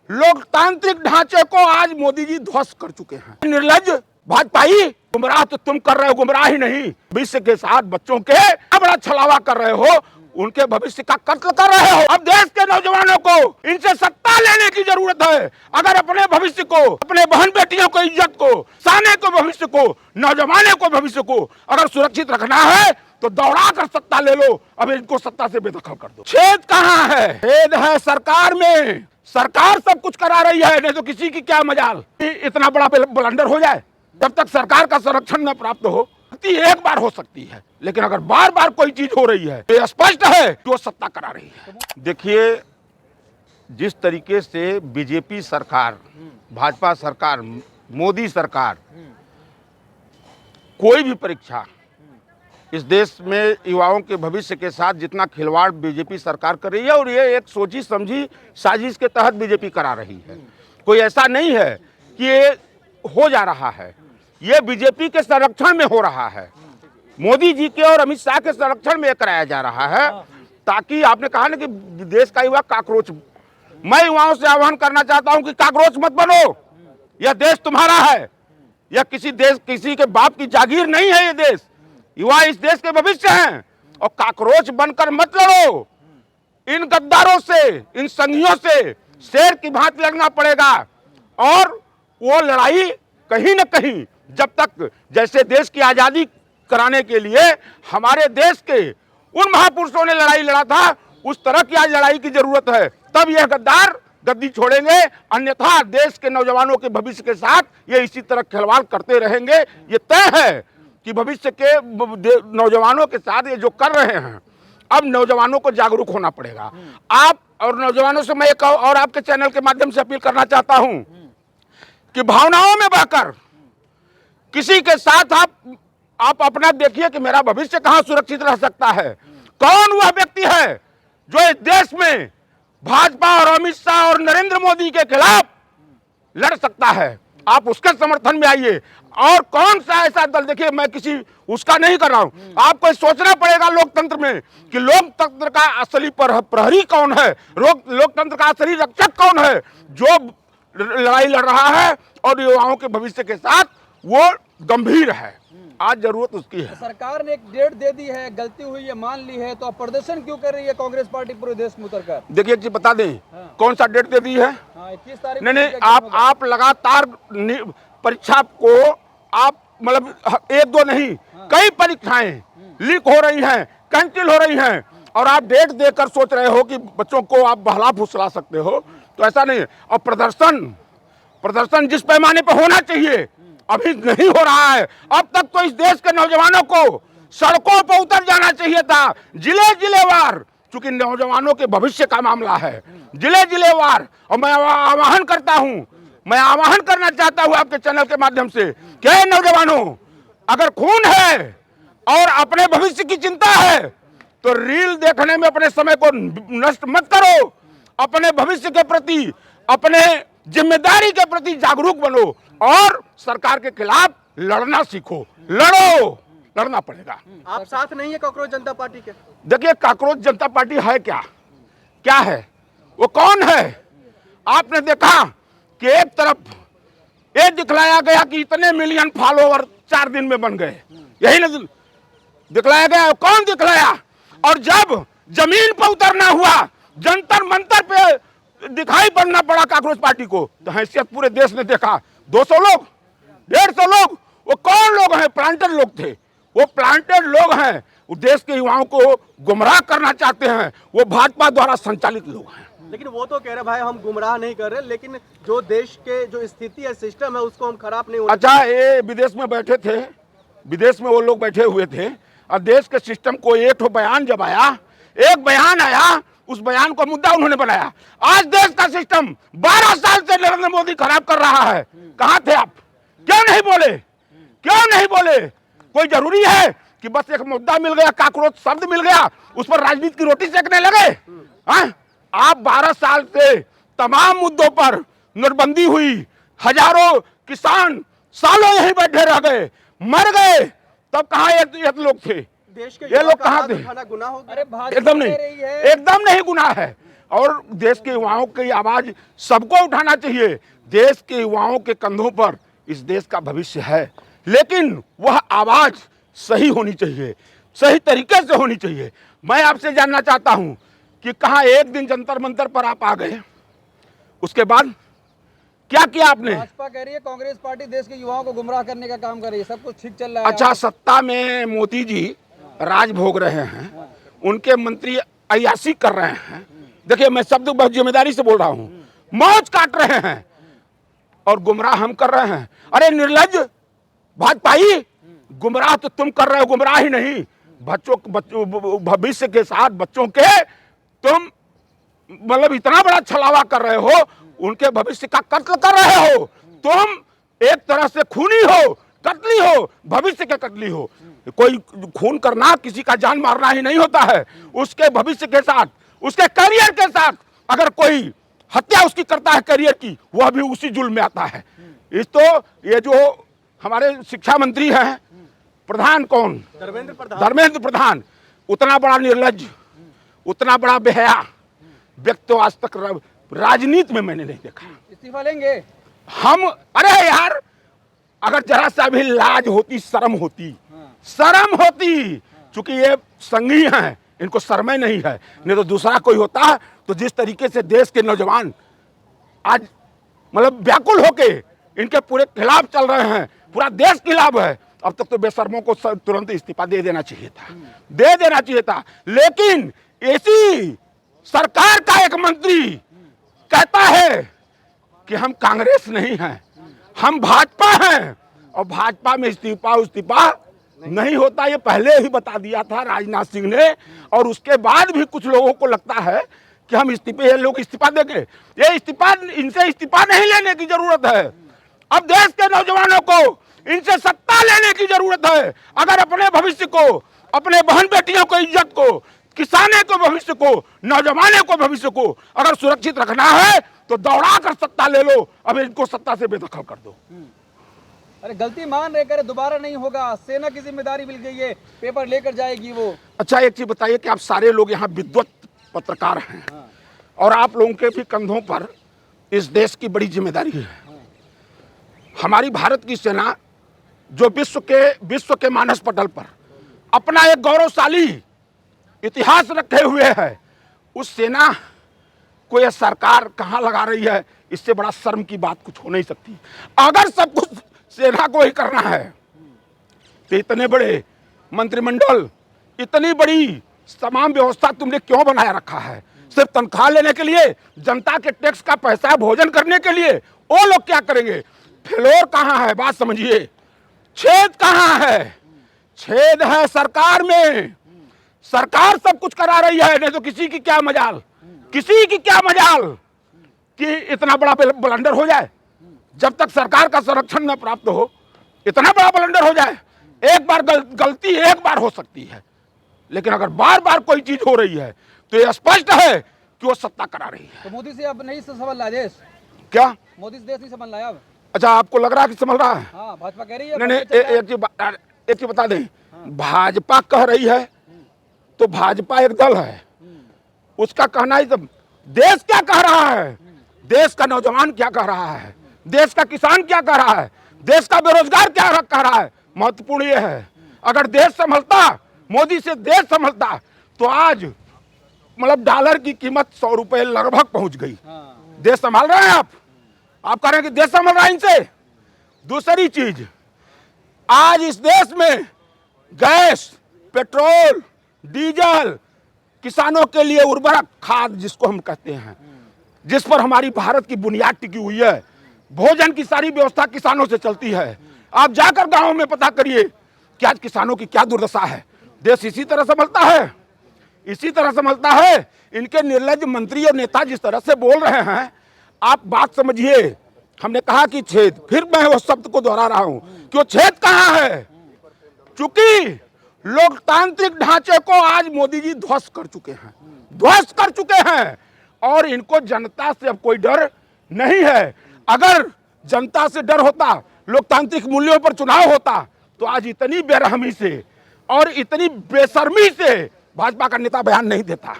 लोकतांत्रिक ढांचे को आज मोदी जी ध्वस्त कर चुके हैं। निर्लज्ज भाजपाई, गुमराह तो तुम कर रहे हो, गुमराह ही नहीं, भविष्य के साथ बच्चों के बड़ा छलावा कर रहे हो, उनके भविष्य का कत्ल कर रहे हो। अब देश के नौजवानों को इनसे सत्ता लेने की जरूरत है। अगर अपने भविष्य को, अपने बहन बेटियों को, इज्जत को, साने को, भविष्य को, नौजवानों को, भविष्य को अगर सुरक्षित रखना है तो दौड़ा कर सत्ता ले लो। अब इनको सत्ता से बेदखल कर दो। छेद कहाँ है? छेद है सरकार में। सरकार सब कुछ करा रही है, नहीं तो किसी की क्या मजाल इतना बड़ा ब्लंडर हो जाए। जब तक सरकार का संरक्षण न प्राप्त हो, एक बार हो सकती है, लेकिन अगर बार बार कोई चीज हो रही है तो स्पष्ट है कि वो सत्ता करा रही है। देखिए, जिस तरीके से बीजेपी सरकार, भाजपा सरकार, मोदी सरकार कोई भी परीक्षा इस देश में युवाओं के भविष्य के साथ जितना खिलवाड़ बीजेपी सरकार कर रही है, और ये एक सोची समझी साजिश के तहत बीजेपी करा रही है। कोई ऐसा नहीं है कि ये हो जा रहा है, ये बीजेपी के संरक्षण में हो रहा है। मोदी जी के और अमित शाह के संरक्षण में कराया जा रहा है, ताकि आपने कहा ना कि देश का युवा काकरोच। मैं युवाओं से आह्वान करना चाहता हूं कि काकरोच मत बनो। यह देश तुम्हारा है, यह किसी के बाप की जागीर नहीं है। ये देश, युवा इस देश के भविष्य हैं, और काकरोच बनकर मत लड़ो। इन गद्दारों से, इन संघियों से शेर की भांति लड़ना पड़ेगा। और वो लड़ाई कहीं न कहीं, जब तक जैसे देश की आजादी कराने के लिए हमारे देश के उन महापुरुषों ने लड़ाई लड़ा था, उस तरह की आज लड़ाई की जरूरत है। तब यह गद्दार गद्दी छोड़ेंगे, अन्यथा देश के नौजवानों के भविष्य के साथ ये इसी तरह खिलवाड़ करते रहेंगे। ये तय है कि भविष्य के नौजवानों के साथ ये जो कर रहे हैं, अब नौजवानों को जागरूक होना पड़ेगा। आप और नौजवानों से मैं एक और आपके चैनल के माध्यम से अपील करना चाहता हूं कि भावनाओं में बहकर किसी के साथ आप अपना देखिए कि मेरा भविष्य कहां सुरक्षित रह सकता है। कौन वह व्यक्ति है जो इस देश में भाजपा और अमित शाह और नरेंद्र मोदी के खिलाफ लड़ सकता है? आप उसके समर्थन में आइए। और कौन सा ऐसा दल, देखिए मैं किसी उसका नहीं कर रहा हूं, आपको सोचना पड़ेगा लोकतंत्र में कि लोकतंत्र का असली प्रहरी कौन है, लोकतंत्र का असली रक्षक कौन है, जो लड़ाई लड़ रहा है और युवाओं के भविष्य के साथ वो गंभीर है। आज जरूरत उसकी है। सरकार ने एक डेट दे दी है, गलती हुई है मान ली है, तो अब प्रदर्शन क्यों कर रही है कांग्रेस पार्टी पूरे देश में उतरकर? देखिए एक चीज बता दें, कौन सा डेट दे दी है? 21 तारीख। नहीं, आप लगातार परीक्षा को आप मतलब 1-2 नहीं, कई परीक्षाएं लीक हो रही हैं, कैंसिल हो रही हैं, और आप डेट देकर सोच रहे हो कि बच्चों को आप बहला फुसला सकते हो, तो ऐसा नहीं है। और प्रदर्शन जिस पैमाने पर होना चाहिए अभी नहीं हो रहा है। अब तक तो इस देश के नौजवानों को सड़कों पर उतर जाना चाहिए था, जिले-जिलेवार, क्योंकि नौजवानों के भविष्य का मामला है, जिले-जिलेवार। और मैं आह्वान करना चाहता हूं आपके चैनल के माध्यम से कि नौजवानों, अगर खून है और अपने भविष्य की चिंता है तो रील देखने में अपने समय को नष्ट मत करो। अपने भविष्य के प्रति, अपने जिम्मेदारी के प्रति जागरूक बनो और सरकार के खिलाफ लड़ना सीखो। लड़ना पड़ेगा। आप साथ नहीं है कांग्रेस जनता पार्टी के? देखिए, कांग्रेस जनता पार्टी है क्या है, वो कौन है? आपने देखा कि एक तरफ ये दिखलाया गया कि इतने मिलियन फॉलोवर 4 दिन में बन गए, यही नहीं दिखलाया गया। कौन दिखलाया? और जब जमीन पर उतरना हुआ, जंतर मंतर पे दिखाई पड़ना पड़ा कांग्रेस पार्टी को, तो हैसियत पूरे देश ने देखा। 200 लोग, 150 लोग, वो कौन लोग हैं? प्लांटेड लोग थे। वो प्लांटेड लोग हैं, वो देश के युवाओं को गुमराह करना चाहते हैं, वो भाजपा द्वारा संचालित लोग हैं। लेकिन वो तो कह रहे भाई हम गुमराह नहीं कर रहे, लेकिन जो देश के जो स्थिति है, सिस्टम है, उसको हम खराब नहीं। अच्छा, ये विदेश में बैठे थे, विदेश में वो लोग बैठे हुए थे, और देश के सिस्टम को एक बयान जब आया, एक बयान आया, उस बयान को मुद्दा उन्होंने बनाया। आज देश का सिस्टम 12 साल से नरेंद्र मोदी खराब कर रहा है। कहां थे आप? क्यों नहीं बोले? कोई जरूरी है कि बस एक मुद्दा मिल गया, काकरोच शब्द मिल गया, उस पर राजनीति की रोटी सेकने लगे? आप 12 साल से तमाम मुद्दों पर नोटबंदी हुई, हजारों किसान सालों यहीं बैठे रह गए, मर गए, तब कहां ये लोग थे? देश के ये लोग कहां थे? गुनाह हो? एकदम नहीं गुनाह है। और देश के युवाओं की आवाज सबको उठाना चाहिए। देश के युवाओं के कंधों पर इस देश का भविष्य है, लेकिन वह आवाज सही होनी चाहिए, सही तरीके से होनी चाहिए। मैं आपसे जानना चाहता हूं कि कहां एक दिन जंतर मंतर पर आप आ गए, उसके बाद क्या किया आपने? भाजपा कह रही है कांग्रेस पार्टी देश के युवाओं को गुमराह करने का काम कर रही है, सब कुछ ठीक चल रहा है। अच्छा, सत्ता में मोदी जी राज भोग रहे हैं, उनके मंत्री अय्याशी कर रहे हैं। देखिए, मैं शब्द बहुत जिम्मेदारी से बोल रहा हूं, मौज काट रहे हैं और गुमराह हम कर रहे हैं। अरे निर्लज्ज भाजपाई, गुमराह तो तुम कर रहे हो, गुमराह ही नहीं, बच्चों भविष्य के साथ बच्चों के तुम मतलब इतना बड़ा छलावा कर रहे हो, उनके भविष्य का कत्ल कर रहे हो। तुम एक तरह से खूनी हो, कत्ली हो, भविष्य के कत्ली हो। कोई खून करना किसी का जान मारना ही नहीं होता है, उसके भविष्य के साथ, उसके करियर के साथ अगर कोई हत्या उसकी करता है करियर की, वह भी उसी जुल्म में आता है। इस तो ये जो हमारे शिक्षा मंत्री हैं, प्रधान कौन, धर्मेंद्र प्रधान, उतना बड़ा निर्लज्ज, उतना बड़ा बेहया व्यक्ति तो आज तक राजनीति में मैंने नहीं देखा। इस्तीफा लेंगे हम? अरे यार, अगर जरा सा भी लाज होती, शर्म होती, शर्म होती, चूंकि ये संघी हैं, इनको शर्म ही नहीं है। नहीं तो दूसरा कोई होता तो जिस तरीके से देश के नौजवान आज मतलब व्याकुल होके इनके पूरे खिलाफ चल रहे हैं, पूरा देश खिलाफ है, अब तक तो बेशर्मों को तुरंत इस्तीफा दे देना चाहिए था, दे देना चाहिए था। लेकिन ऐसी सरकार का एक मंत्री कहता है कि हम कांग्रेस नहीं हैं, हम भाजपा हैं, और भाजपा में इस्तीफा नहीं होता। ये पहले ही बता दिया था राजनाथ सिंह ने, और उसके बाद भी कुछ लोगों को लगता है कि हम ये लोग इस्तीफा देंगे। ये इस्तीफा, इनसे इस्तीफा नहीं लेने की जरूरत है। अब देश के नौजवानों को इनसे सत्ता लेने की जरूरत है। अगर अपने भविष्य को, अपने बहन बेटियों को इज्जत को, किसानों को भविष्य को, नौजवानों को भविष्य को अगर सुरक्षित रखना है तो दौड़ा कर सत्ता ले लो, अब इनको सत्ता से बेदखल कर दो। अरे गलती मान रहे, करे दोबारा नहीं होगा, सेना की जिम्मेदारी मिल गई है, पेपर लेकर जाएगी वो। अच्छा, एक चीज बताइए कि आप सारे लोग यहाँ विद्वत पत्रकार हैं, और आप लोगों के भी कंधों पर इस देश की बड़ी जिम्मेदारी है। हमारी भारत की सेना जो विश्व के मानस पटल पर अपना एक गौरवशाली इतिहास रखे हुए है, उस सेना को यह सरकार कहां लगा रही है, इससे बड़ा शर्म की बात कुछ हो नहीं सकती। अगर सब कुछ सेना को ही करना है तो इतने बड़े मंत्रिमंडल, इतनी बड़ी तमाम व्यवस्था तुमने क्यों बनाया रखा है? सिर्फ तनख्वाह लेने के लिए, जनता के टैक्स का पैसा भोजन करने के लिए? वो लोग क्या करेंगे? फ्लोर कहां है, बात समझिए, छेद कहां है? छेद है सरकार में। सरकार सब कुछ करा रही है, नहीं तो किसी की क्या मजाल, किसी की क्या मजाल कि इतना बड़ा ब्लंडर हो जाए। जब तक सरकार का संरक्षण न प्राप्त हो, इतना बड़ा ब्लंडर हो जाए। एक बार गलती एक बार हो सकती है, लेकिन अगर बार बार कोई चीज हो रही है तो यह स्पष्ट है कि वो सत्ता करा रही है। तो मोदी से अब नहीं संभल रहा देश? क्या मोदी से देश नहीं संभल रहा अब? अच्छा, आपको लग रहा है कि संभल रहा है? हाँ, भाजपा कह रही है। नहीं, एक चीज बता दें, भाजपा कह रही है तो भाजपा एक दल है, उसका कहना ही सब। देश क्या कह रहा है, देश का नौजवान क्या कह रहा है, देश का किसान क्या कह रहा है, देश का बेरोजगार क्या कह रहा है, महत्वपूर्ण यह है। अगर देश संभलता, मोदी से देश संभलता, तो आज मतलब डॉलर की कीमत 100 रुपए लगभग पहुंच गई। देश संभाल रहे हैं आप कह रहे हैं कि देश संभल रहा है इनसे। दूसरी चीज, आज इस देश में गैस, पेट्रोल, डीजल, किसानों के लिए उर्वरक खाद जिसको हम कहते हैं, जिस पर हमारी भारत की बुनियाद टिकी हुई है, भोजन की सारी व्यवस्था किसानों से चलती है। आप जाकर गांवों में पता करिए कि आज किसानों की क्या दुर्दशा है। देश इसी तरह संभलता है, इसी तरह संभलता है। इनके निर्लज्ज मंत्री और नेता जिस तरह से बोल रहे हैं, आप बात समझिए। हमने कहा कि छेद, फिर मैं उस शब्द को दोहरा रहा हूं कि वो छेद कहां है। चूंकि लोकतांत्रिक ढांचे को आज मोदी जी ध्वस्त कर चुके हैं, ध्वस्त कर चुके हैं, और इनको जनता से अब कोई डर नहीं है। अगर जनता से डर होता, लोकतांत्रिक मूल्यों पर चुनाव होता, तो आज इतनी बेरहमी से और इतनी बेशर्मी से भाजपा का नेता बयान नहीं देता।